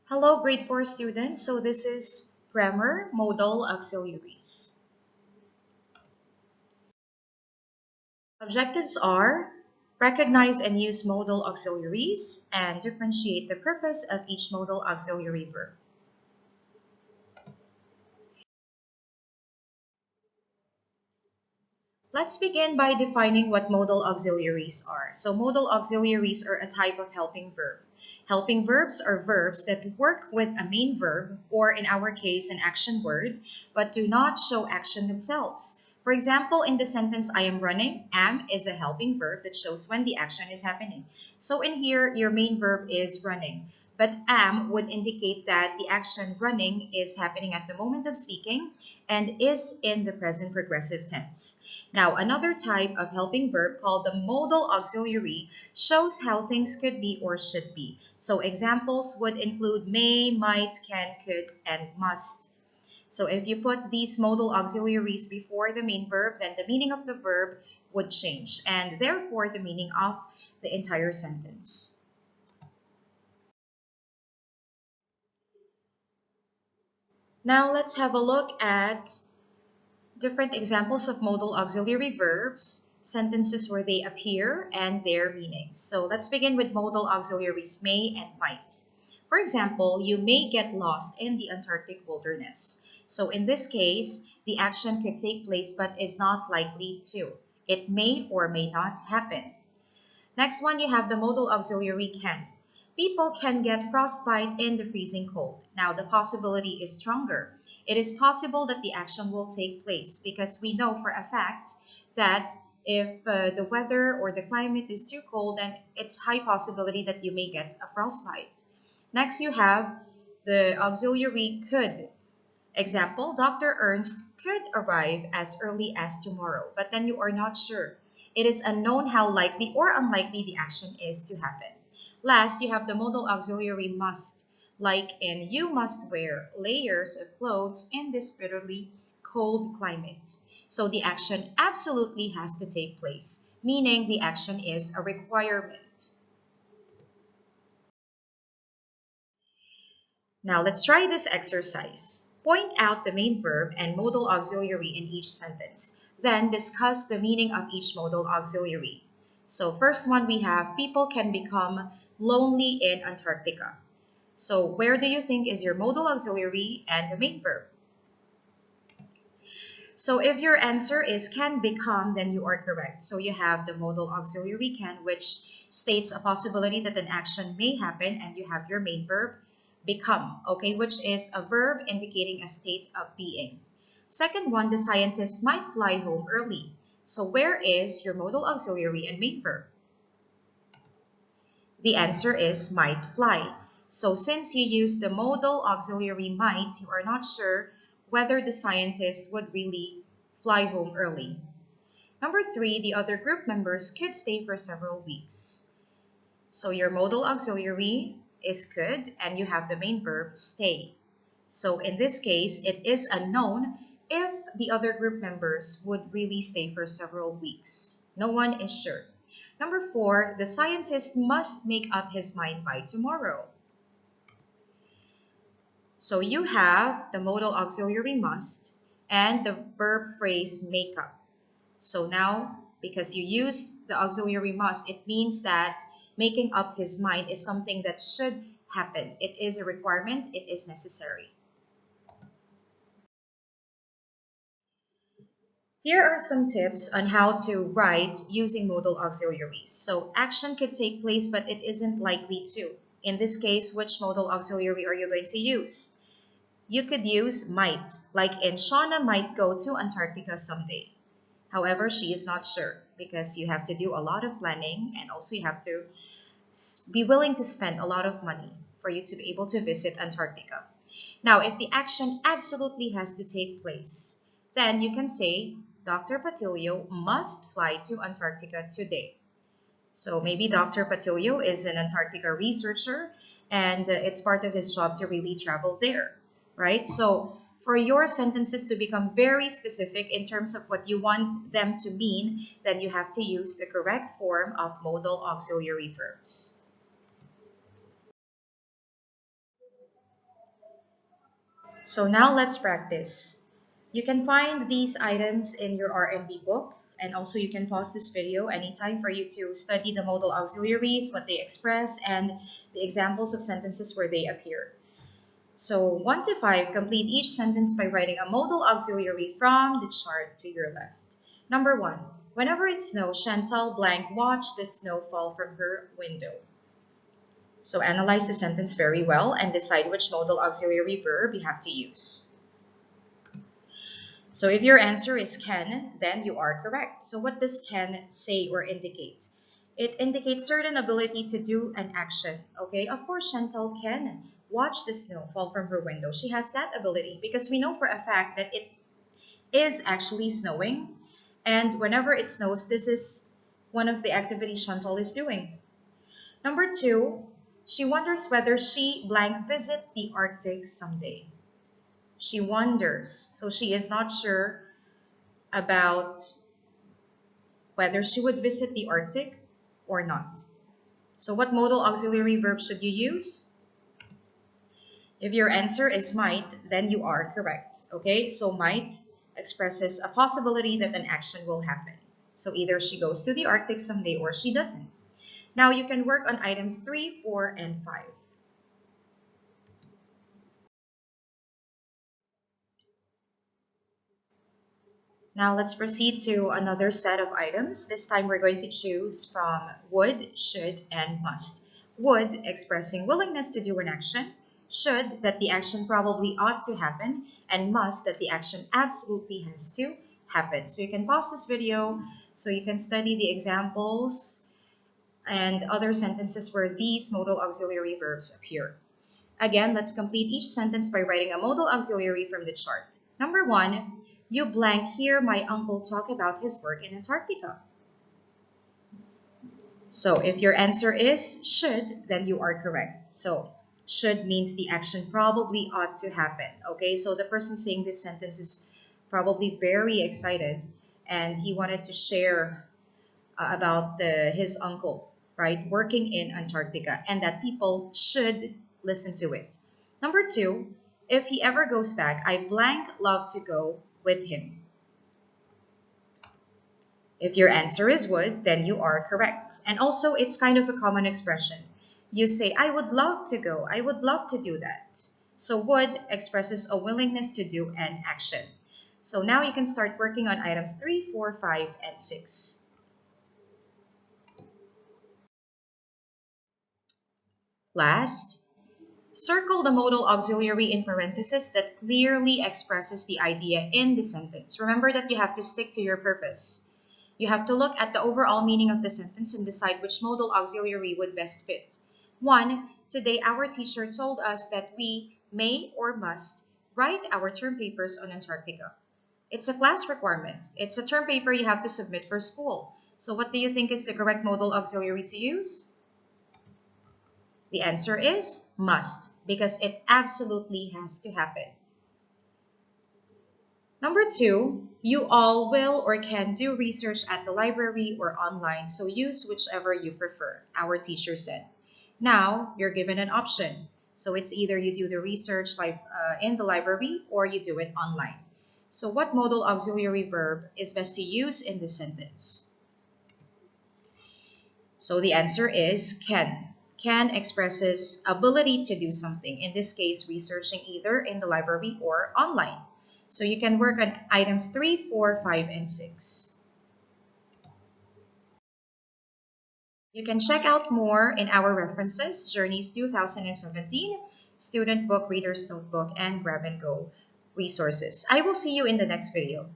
Hello, grade 4 students. So this is grammar modal auxiliaries. Objectives are recognize and use modal auxiliaries and differentiate the purpose of each modal auxiliary verb. Let's begin by defining what modal auxiliaries are. So modal auxiliaries are a type of helping verb. Helping verbs are verbs that work with a main verb, or in our case, an action word, but do not show action themselves. For example, in the sentence, I am running, am is a helping verb that shows when the action is happening. So in here, your main verb is running, but am would indicate that the action running is happening at the moment of speaking and is in the present progressive tense. Now, another type of helping verb called the modal auxiliary shows how things could be or should be. So examples would include may, might, can, could, and must. So if you put these modal auxiliaries before the main verb, then the meaning of the verb would change, and therefore the meaning of the entire sentence. Now let's have a look at different examples of modal auxiliary verbs, sentences where they appear, and their meanings. So let's begin with modal auxiliaries may and might. For example, you may get lost in the Antarctic wilderness. So in this case, the action could take place but is not likely to. It may or may not happen. Next one, you have the modal auxiliary can. People can get frostbite in the freezing cold. Now, the possibility is stronger. It is possible that the action will take place because we know for a fact that if the weather or the climate is too cold, then it's high possibility that you may get a frostbite. Next, you have the auxiliary could. Example, Dr. Ernst could arrive as early as tomorrow, but then you are not sure. It is unknown how likely or unlikely the action is to happen. Last, you have the modal auxiliary must, like in you must wear layers of clothes in this bitterly cold climate. So the action absolutely has to take place, meaning the action is a requirement. Now let's try this exercise. Point out the main verb and modal auxiliary in each sentence. Then discuss the meaning of each modal auxiliary. So first one we have people can become lonely in Antarctica. So where do you think is your modal auxiliary and the main verb? So if your answer is can become, then you are correct. So you have the modal auxiliary can, which states a possibility that an action may happen, and you have your main verb become, okay, which is a verb indicating a state of being. Second one, the scientist might fly home early. So where is your modal auxiliary and main verb? The answer is might fly. So since you use the modal auxiliary might, you are not sure whether the scientist would really fly home early. Number 3, the other group members could stay for several weeks. So your modal auxiliary is could, and you have the main verb stay. So in this case, it is unknown if the other group members would really stay for several weeks. No one is sure. Number 4, the scientist must make up his mind by tomorrow. So you have the modal auxiliary must and the verb phrase make up. So now, because you used the auxiliary must, it means that making up his mind is something that should happen. It is a requirement, it is necessary. Here are some tips on how to write using modal auxiliaries. So action could take place, but it isn't likely to. In this case, which modal auxiliary are you going to use? You could use might, like in Shauna might go to Antarctica someday. However, she is not sure because you have to do a lot of planning, and also you have to be willing to spend a lot of money for you to be able to visit Antarctica. Now, if the action absolutely has to take place, then you can say Dr. Patilio must fly to Antarctica today. So maybe Dr. Patilio is an Antarctica researcher, and it's part of his job to really travel there, right? So for your sentences to become very specific in terms of what you want them to mean, then you have to use the correct form of modal auxiliary verbs. So now let's practice. You can find these items in your R&B book, and also you can pause this video anytime for you to study the modal auxiliaries, what they express, and the examples of sentences where they appear. So 1 to 5, complete each sentence by writing a modal auxiliary from the chart to your left. Number 1, whenever it snows, Chantal blank watched the snow fall from her window. So analyze the sentence very well and decide which modal auxiliary verb you have to use. So if your answer is can, then you are correct. So what does can say or indicate? It indicates certain ability to do an action. Okay, of course Chantal can watch the snow fall from her window. She has that ability because we know for a fact that it is actually snowing. And whenever it snows, this is one of the activities Chantal is doing. Number 2, she wonders whether she blank visit the Arctic someday. She wonders, so she is not sure about whether she would visit the Arctic or not. So what modal auxiliary verb should you use? If your answer is might, then you are correct. Okay, so might expresses a possibility that an action will happen. So either she goes to the Arctic someday or she doesn't. Now you can work on items 3, 4, and 5. Now let's proceed to another set of items. This time we're going to choose from would, should, and must. Would, expressing willingness to do an action. Should, that the action probably ought to happen. And must, that the action absolutely has to happen. So you can pause this video so you can study the examples and other sentences where these modal auxiliary verbs appear. Again, let's complete each sentence by writing a modal auxiliary from the chart. Number 1, you blank hear my uncle talk about his work in Antarctica. So if your answer is should, then you are correct. So should means the action probably ought to happen. Okay, so the person saying this sentence is probably very excited and he wanted to share about his uncle, right, working in Antarctica, and that people should listen to it. Number 2, if he ever goes back, I blank love to go with him. If your answer is would, then you are correct. And also, it's kind of a common expression. You say, I would love to go. I would love to do that. So would expresses a willingness to do an action. So now you can start working on items 3, 4, 5, and 6. Last, circle the modal auxiliary in parentheses that clearly expresses the idea in the sentence. Remember that you have to stick to your purpose. You have to look at the overall meaning of the sentence and decide which modal auxiliary would best fit. 1, today our teacher told us that we may or must write our term papers on Antarctica. It's a class requirement. It's a term paper you have to submit for school. So what do you think is the correct modal auxiliary to use? The answer is must, because it absolutely has to happen. Number 2, you all will or can do research at the library or online, so use whichever you prefer, our teacher said. Now, you're given an option. So it's either you do the research in the library or you do it online. So what modal auxiliary verb is best to use in this sentence? So the answer is can. Can expresses ability to do something, in this case researching either in the library or online. So you can work on items 3, 4, 5, and 6. You can check out more in our references, Journeys 2017, Student Book, Reader's Notebook, and Grab and Go resources. I will see you in the next video.